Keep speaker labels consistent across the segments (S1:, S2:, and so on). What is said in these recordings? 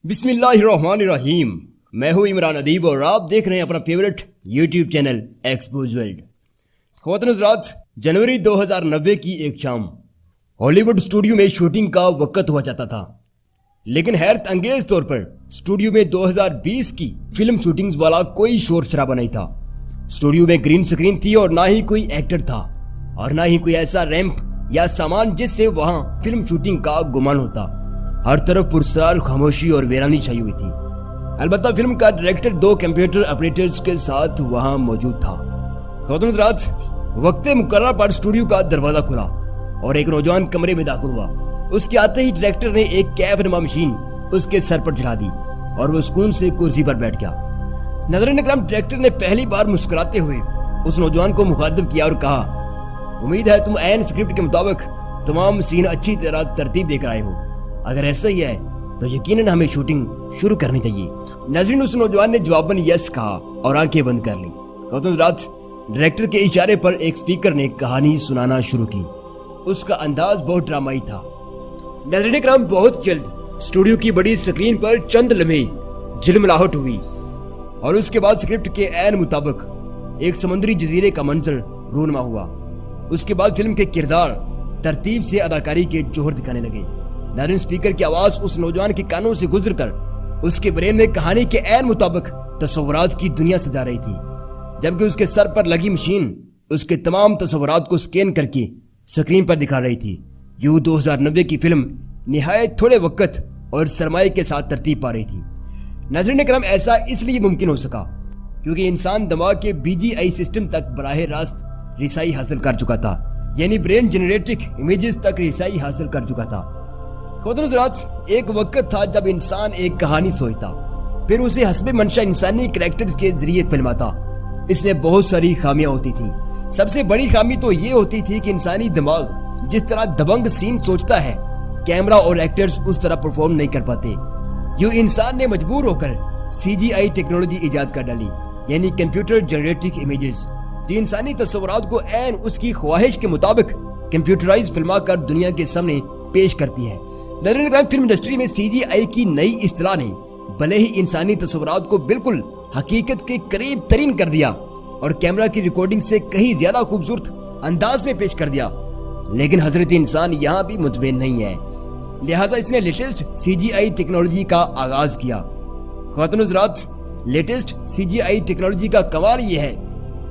S1: बिस्मिल्लाहिर्रहमानिर्रहीम। मैं हूं इमरान अदीब और आप देख रहे हैं अपना favourite YouTube channel expose world. ख्वातीन हज़रात, जनवरी 2090 की एक शाम हॉलीवुड स्टूडियो में शूटिंग का वक्त हुआ जाता था, लेकिन हैरत अंगेज तौर पर स्टूडियो में 2020 की फिल्म शूटिंग्स वाला कोई शोर शराबा नहीं था। स्टूडियो में ग्रीन स्क्रीन थी और ना ही कोई एक्टर था और ना ही कोई ऐसा रैंप या सामान जिससे वहां फिल्म शूटिंग का गुमान होता। हर तरफ पुरस्कार, खामोशी और वीरानी छाई हुई थी। अलबत्ता फिल्म का डायरेक्टर दो कंप्यूटर ऑपरेटर्स के साथ वहां मौजूद था। ख्वातीन हज़रात, वक्ते मुकर्रर पर स्टूडियो का दरवाजा खुला और एक नौजवान कमरे में दाखिल हुआ। उसके आते ही डायरेक्टर ने एक कैब नुमा मशीन उसके सर पर चढ़ा दी और वो सुकून से कुर्सी पर बैठ गया। नजर निकलम डायरेक्टर ने पहली बार मुस्कुराते हुए उस नौजवान को मुखातिब किया और कहा, उम्मीद है तुम ऐन स्क्रिप्ट के मुताबिक तमाम सीन अच्छी तरह तरतीब देकर आए हो। अगर ऐसा ही है तो यकीनन हमें शूटिंग शुरू करनी चाहिए। नाज़रीन, उस नौजवान ने जवाबन यस कहा और आंखें बंद कर ली। ख्वातीन हज़रात, डायरेक्टर के इशारे पर एक स्पीकर ने कहानी सुनाना शुरू की। उसका अंदाज बहुत ड्रामाई था। नाज़रीन इकराम, बहुत जल्द स्टूडियो की बड़ी स्क्रीन पर चंद लम्हे झिलमिलाहट हुई और उसके बाद स्क्रिप्ट के ऐन मुताबिक एक समुद्री जजीरे का मंजर रूनमा हुआ। उसके बाद फिल्म के किरदार तरतीब से अदाकारी के जोहर दिखाने लगे। नाज़रीन, स्पीकर की आवाज उस नौजवान के कानों से गुजरकर उसके ब्रेन में कहानी के ऐन मुताबिक तस्वुरात की दुनिया सजा रही थी, जबकि उसके सर पर लगी मशीन उसके तमाम तस्वुरात को स्कैन करके स्क्रीन पर दिखा रही थी। यूं 2090 की फिल्म निहायत थोड़े वक्त और सरमाए के साथ तरतीब पा रही थी। नाज़रीन इकराम, ऐसा इसलिए मुमकिन हो सका क्योंकि इंसान दिमाग के BGI सिस्टम तक बराह रास्त रिसाई हासिल कर चुका था, यानी ब्रेन जेनरेटिक इमेजेस तक रिसाई हासिल कर चुका था। ख्वातीन हज़रात, एक वक्त था जब इंसान एक कहानी सोचता, फिर उसे हस्बे मंशा इंसानी कैरेक्टर्स के जरिए फिल्माता। इसमें बहुत सारी खामियां होती थी। सबसे बड़ी खामी तो ये होती थी कि इंसानी दिमाग जिस तरह दबंग सीन सोचता है, कैमरा और एक्टर्स उस तरह परफॉर्म नहीं कर पाते। यूं इंसान ने मजबूर होकर CGI टेक्नोलॉजी इजाद कर डाली, यानी कंप्यूटर जनरेटिक इमेजेस, जो इंसानी तस्वुरात को ऐन उसकी ख्वाहिश के मुताबिक कंप्यूटराइज फिल्मा कर दुनिया के सामने पेश करती है। नाज़रीन, फिल्म इंडस्ट्री में CGI की नई इस्तिलाह ने भले ही इंसानी तस्वुरात को बिल्कुल हकीकत के करीब तरीन कर दिया और कैमरा की रिकॉर्डिंग से कहीं ज्यादा खूबसूरत अंदाज में पेश कर दिया, लेकिन हजरत इंसान यहाँ भी मुतमईन नहीं है। लिहाजा इसने लेटेस्ट CGI टेक्नोलॉजी का आगाज किया। ख्वातीन हज़रात, लेटेस्ट CGI टेक्नोलॉजी का कमाल ये है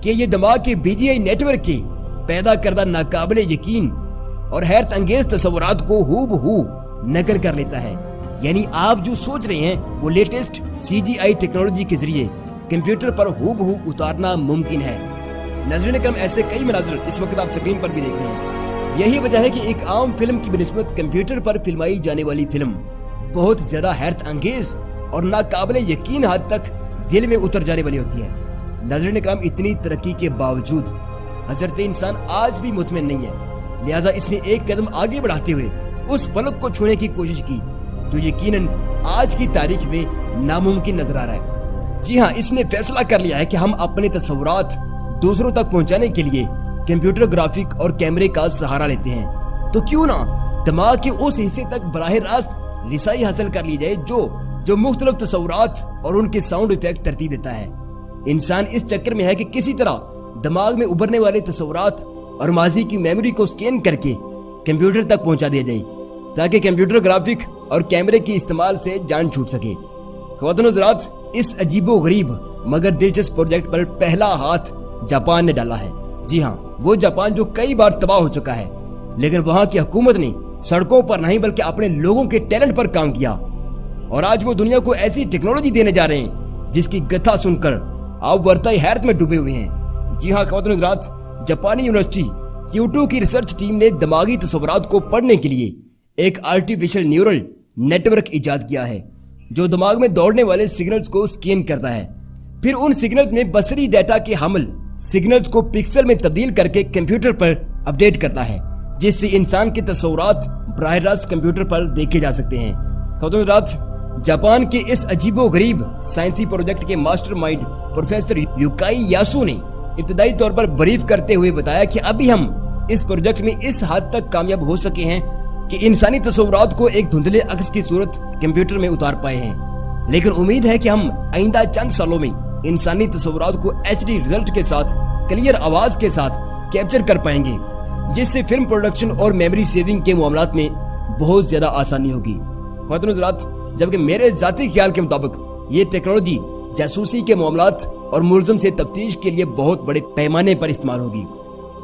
S1: कि ये दिमाग के BGI नेटवर्क के पैदा करदा नाकाबिले यकीन और हैरत अंगेज तस्वुरात को हूबहू नकल कर लेता है। यानी आप जो सोच रहे हैं वो लेटेस्ट CGI टेक्नोलॉजी के जरिए कंप्यूटर पर हूबहू उतारना मुमकिन है। नाज़रीन इकराम, ऐसे कई मनाज़िर इस वक्त आप स्क्रीन पर भी देख रहे हैं। यही वजह है कि एक आम फिल्म की बनिस्बत कंप्यूटर पर फिल्माई जाने वाली फिल्म बहुत ज्यादा हैरत अंगेज और नाकाबिले यकीन हद तक दिल में उतर जाने वाली होती है। नाज़रीन इकराम, इतनी तरक्की के बावजूद हजरत इंसान आज भी मुतमईन नहीं है। लिहाजा इसने एक कदम आगे बढ़ाते हुए उस फलक को छूने की कोशिश की जो यकीनन आज की तारीख में नामुमकिन नजर आ रहा है। जी हाँ, इसने फैसला कर लिया है कि हम अपने तस्वुरात दूसरों तक पहुंचाने के लिए कंप्यूटर ग्राफिक और कैमरे का सहारा लेते हैं। तो क्यों ना दिमाग के उस हिस्से तक बराह रास्त रिसाई हासिल कर ली जाए जो मुख्तलिफ तस्वुरात और उनके साउंड इफेक्ट तरतीब देता है। इंसान इस चक्कर में है कि किसी तरह दिमाग में उभरने वाले तस्वुरात और माजी की मेमोरी को स्कैन करके कंप्यूटर तक पहुंचा दिया जाए ताकि कंप्यूटर ग्राफिक और कैमरे की इस्तेमाल से जान छूट सके। ख्वातीन हज़रात, इस अजीबो गरीब मगर दिलचस्प प्रोजेक्ट पर पहला हाथ जापान ने डाला है। जी हाँ, वो जापान जो कई बार तबाह हो चुका है, लेकिन वहाँ की हुकूमत ने सड़कों पर नहीं बल्कि अपने लोगों के टैलेंट पर काम किया और आज वो दुनिया को ऐसी टेक्नोलॉजी देने जा रहे हैं जिसकी गथा सुनकर आप वर्ताई हैरत में डूबे हुए हैं। जी हाँ ख्वातीन हज़रात, जापानी यूनिवर्सिटी क्योटो की रिसर्च टीम ने दिमागी तस्वुरात को पढ़ने के लिए एक आर्टिफिशियल न्यूरल नेटवर्क इजाद किया है जो दिमाग में दौड़ने वाले सिग्नल्स को स्कैन करता है, फिर उन सिग्नल्स में बसरी डेटा के हमल सिग्नल्स को पिक्सल में तब्दील करके कंप्यूटर पर अपडेट करता है, जिससे इंसान के तस्वुरात बराह रास्त कंप्यूटर पर देखे जा सकते हैं। ख्वातीन हज़रात, जापान के इस अजीबो गरीब साइंसी प्रोजेक्ट के मास्टरमाइंड प्रोफेसर युकाई यासु ने इब्तदाई तौर पर ब्रीफ करते हुए बताया कि अभी हम इस प्रोजेक्ट में इस हद तक कामयाब हो सके हैं कि इंसानी तस्वुरात को एक धुंधले अक्स की सूरत कंप्यूटर में उतार पाए हैं, लेकिन उम्मीद है कि हम आइंदा चंद सालों में इंसानी तस्वुरात को HD रिजल्ट के साथ, क्लियर आवाज के साथ कैप्चर कर पाएंगे, जिससे फिल्म प्रोडक्शन और मेमोरी सेविंग के मामलात में बहुत ज्यादा आसानी होगी। ख्वातीन हज़रात, जबकि मेरे जाती ख्याल के मुताबिक ये टेक्नोलॉजी जासूसी के मामलात और मुलज़म से तफ्तीश के लिए बहुत बड़े पैमाने पर इस्तेमाल होगी।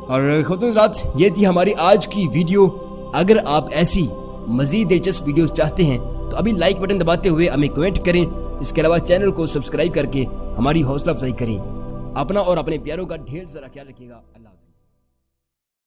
S1: और ख्वातीन हज़रात, ये थी हमारी आज की वीडियो। अगर आप ऐसी मजीद दिलचस्प वीडियोस चाहते हैं तो अभी लाइक बटन दबाते हुए हमें कमेंट करें। इसके अलावा चैनल को सब्सक्राइब करके हमारी हौसला अफजाई करें। अपना और अपने प्यारों का ढेर सारा ख्याल रखिएगा। अल्लाह।